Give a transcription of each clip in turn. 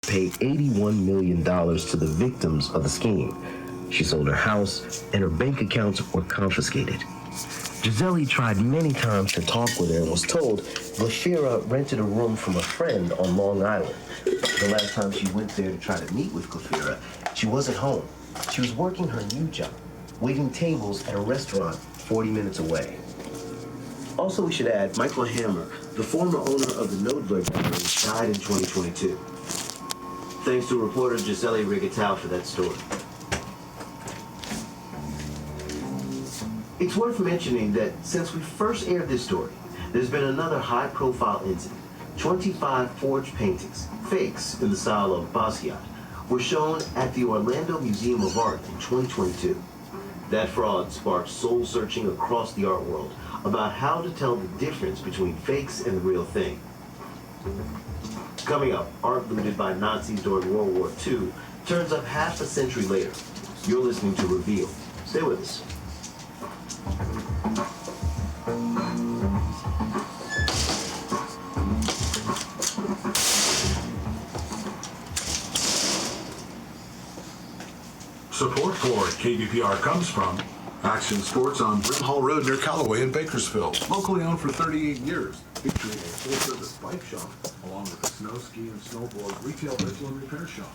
pay $81 million to the victims of the scheme. She sold her house, and her bank accounts were confiscated. Gisele tried many times to talk with her and was told Glafira rented a room from a friend on Long Island. The last time she went there to try to meet with Glafira, she wasn't home. She was working her new job, waiting tables at a restaurant 40 minutes away. Also, we should add, Michael Hammer, the former owner of the Notebook Gallery, died in 2022. Thanks to reporter Gisele Rigatao for that story. It's worth mentioning that since we first aired this story, there's been another high-profile incident. 25 forged paintings, fakes in the style of Basquiat, were shown at the Orlando Museum of Art in 2022. That fraud sparked soul-searching across the art world about how to tell the difference between fakes and the real thing. Coming up, art looted by Nazis during World War II turns up half a century later. You're listening to Reveal. Stay with us. Support for KBPR comes from Action Sports on Brimhall Road near Callaway in Bakersfield. Locally owned for 38 years, featuring a full-service bike shop along with a snow ski and snowboard retail rental and repair shop.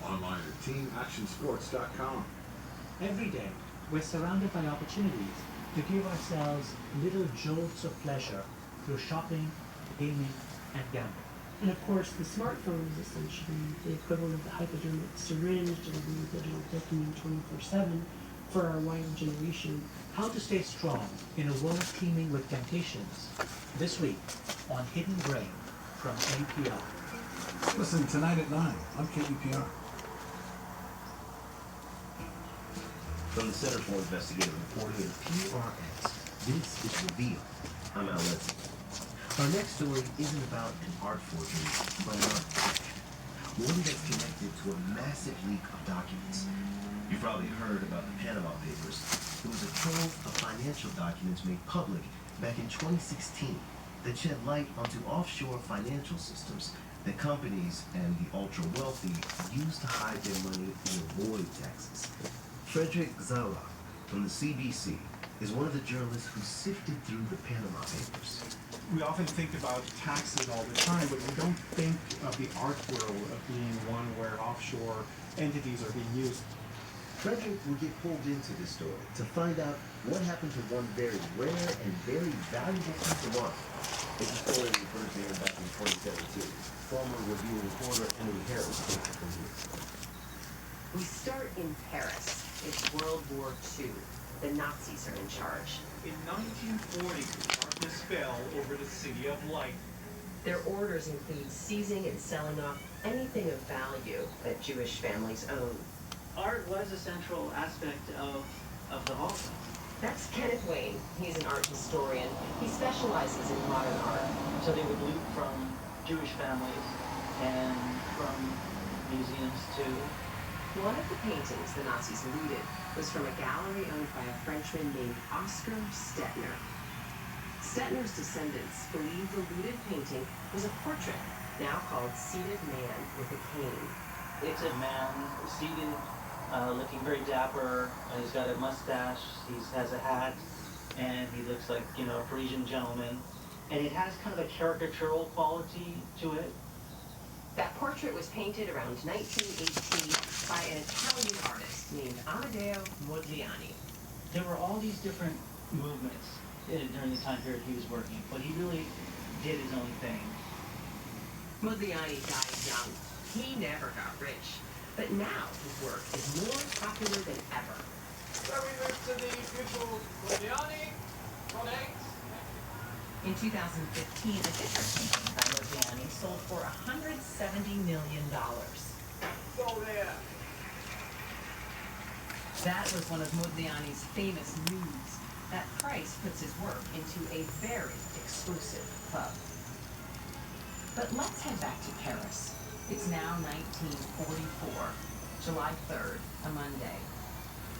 Online at teamactionsports.com. Every day, we're surrounded by opportunities to give ourselves little jolts of pleasure through shopping, gaming, and gambling. And of course, the smartphone is essentially the equivalent of the hypodermic syringe delivering digital dopamine 24/7 for our wider generation. How to stay strong in a world teeming with temptations. This week on Hidden Brain from NPR. Listen tonight at 9 on KBPR. From the Center for Investigative Reporting and PRX, this is Reveal. I'm Al Leslie. Our next story isn't about an art forgery, but an art theft. One that's connected to a massive leak of documents. You've probably heard about the Panama Papers. It was a trove of financial documents made public back in 2016 that shed light onto offshore financial systems that companies and the ultra-wealthy use to hide their money and avoid taxes. Frederick Zara from the CBC is one of the journalists who sifted through the Panama Papers. We often think about taxes all the time, but we don't think of the art world of being one where offshore entities are being used. Frederick will get pulled into this story to find out what happened to one very rare and very valuable piece of art. It's a story we first aired back in 2017. Former review reporter Emily Harris takes it from here. We start in Paris. It's World War II. The Nazis are in charge. In 1940, darkness fell over the city of light. Their orders include seizing and selling off anything of value that Jewish families own. Art was a central aspect of the Holocaust. That's Kenneth Wayne. He's an art historian. He specializes in modern art. So they would loot from Jewish families and from museums too. One of the paintings the Nazis looted was from a gallery owned by a Frenchman named Oscar Stettner. Stettner's descendants believe the looted painting was a portrait, now called Seated Man with a Cane. It's a man seated, looking very dapper. He's got a mustache, he has a hat, and he looks like, a Parisian gentleman. And it has kind of a caricatural quality to it. That portrait was painted around 1918 by an Italian artist named Amedeo Modigliani. There were all these different movements during the time period he was working, but he really did his own thing. Modigliani died young. He never got rich. But now his work is more popular than ever. Where we move to the beautiful Modigliani. Connect. In 2015, a different painting by Modigliani sold for $170 million. Go there. That was one of Modigliani's famous nudes. That price puts his work into a very exclusive club. But let's head back to Paris. It's now 1944, July 3rd, a Monday.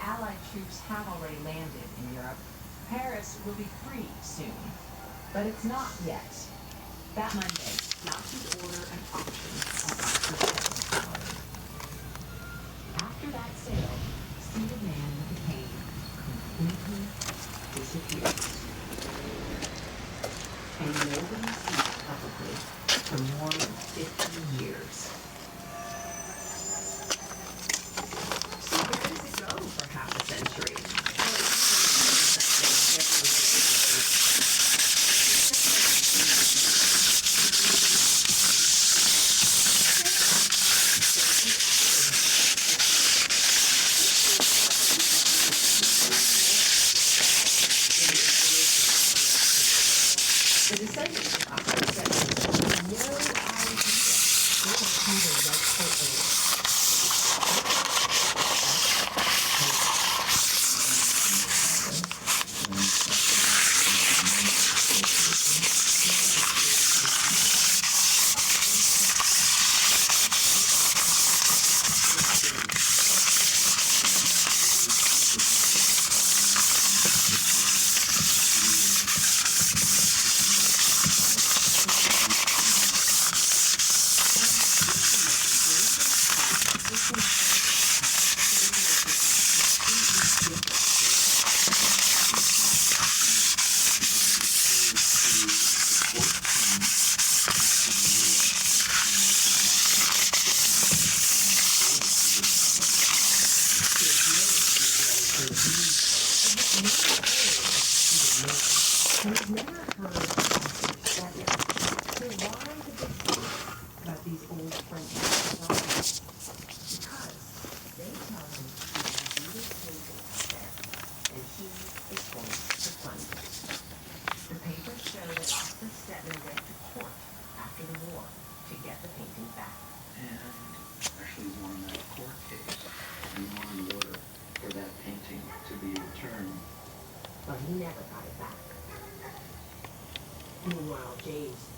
Allied troops have already landed in Europe. Paris will be free soon. But it's not yet. That Monday, Nazis order an auction on October 7th.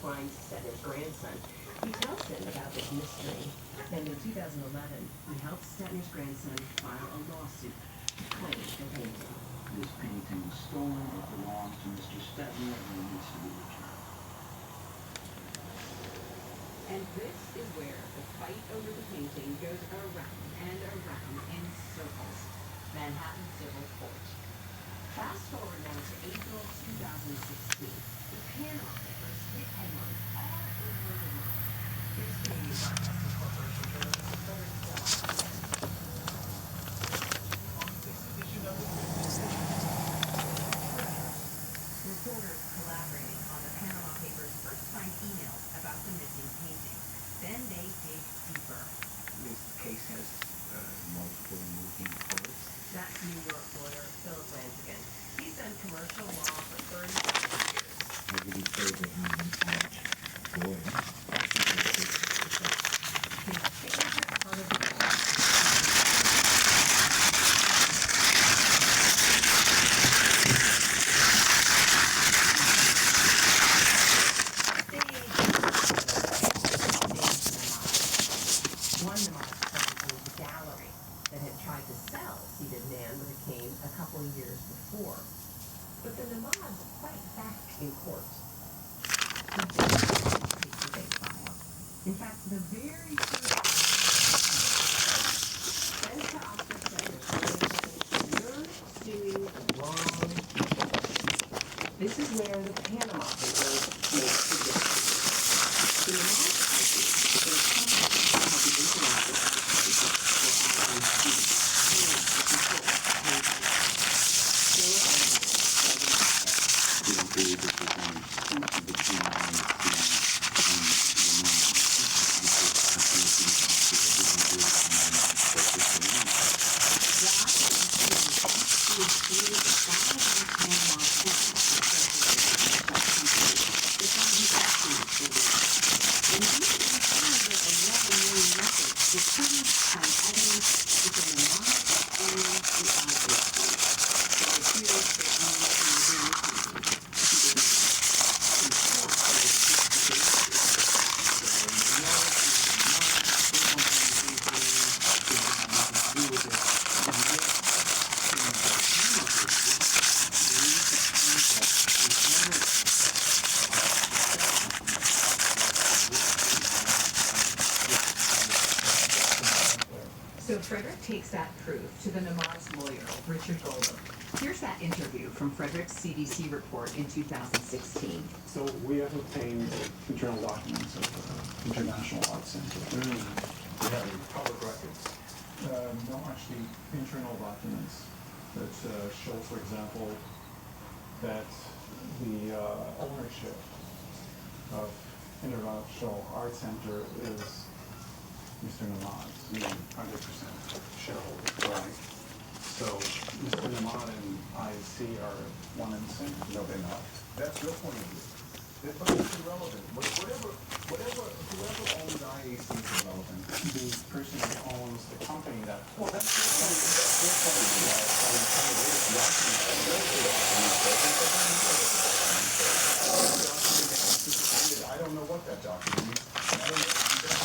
finds Stetner's grandson. He tells them about this mystery, and in 2011, he helps Stetner's grandson file a lawsuit to claim the painting. This painting was stolen. It belongs to Mr. Stetner and it needs to be returned. And this is where the fight over the painting goes around and around in circles. Manhattan Civil Court. Fast forward now to April 2016. The Panama Papers hit headlines all over the world. Here's Canadian Broadcasting Corporation journalist Frederick Sell. On this edition of the Business Station. Reporters collaborating on the Panama Papers first find emails about the missing painting. Then they dig deeper. This case has multiple moving parts. That's New York lawyer Philip Lanzigan. He's done commercial law for 35 years. I really say that I'm an art lawyer. His favorite part of the law. One Namaz claimed was the gallery that had tried to sell Seated Man with a cane a couple of years before. But the Namaz fight back in court. The judge takes the big file. In fact, the very first sends to Oscar Sanders saying, "You're suing the wrong people." This is where the Panama Papers make the difference. The Namaz argues that their company how the intellectual archives were always used. We don't believe that there's any distinction between the and the So Frederick takes that proof to the Namaz lawyer, Richard Golden. Here's that interview from Frederick's CDC report in 2016. So we have obtained internal documents of the International Art Center. You have public records. No, actually, internal documents that show, for example, that the ownership of International Art Center is Mr. Namaz, 100% shareholder. Right. So Mr. Namaz and IAC are one and the same. No, they're not. That's your point of view. But it's irrelevant. Whoever owns IAC is irrelevant. The person who owns the company that... Well, that's your point of view. I don't know what that document means. I don't know what that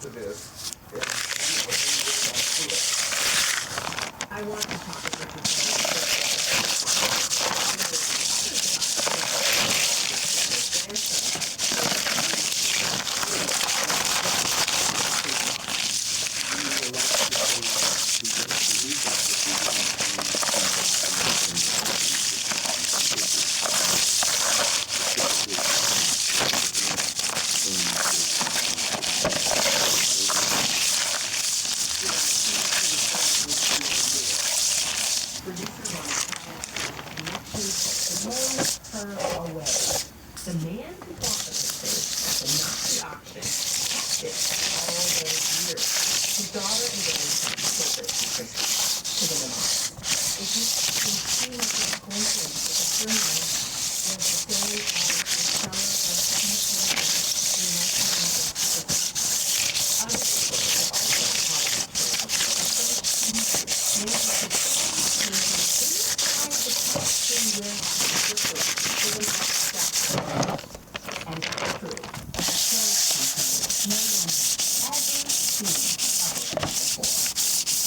to this. I want to talk with Richard the man who bought the pictures at the Nazi auction kept it all those years. His daughter and grandson sold their secrets to the Namaz. It just can seem like a coincidence that the surname was the same as the seller of the in 1993.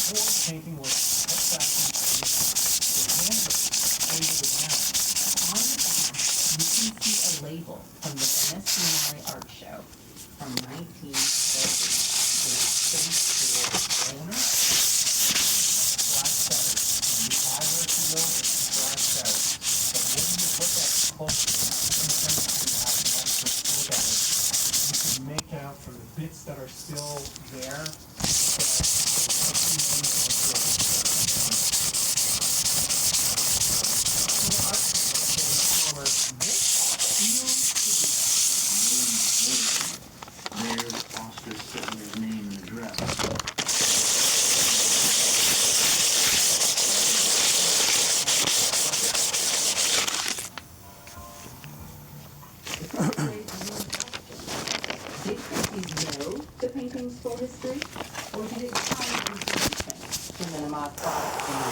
before painting was kept back in the handwritten, faded around. On the back, you can see a label from the Venice Biennale Art Show from 1930. There's a space for owner, Scratched out. And the eyelid, if you will, is scratched out. But when you look at it closely, in terms of you have an expert look at it, you can make out from the bits that are still there that There's Foster's sitting his name and address. Did Christie's know the painting's full history, or did it come into recent when the Namat product in the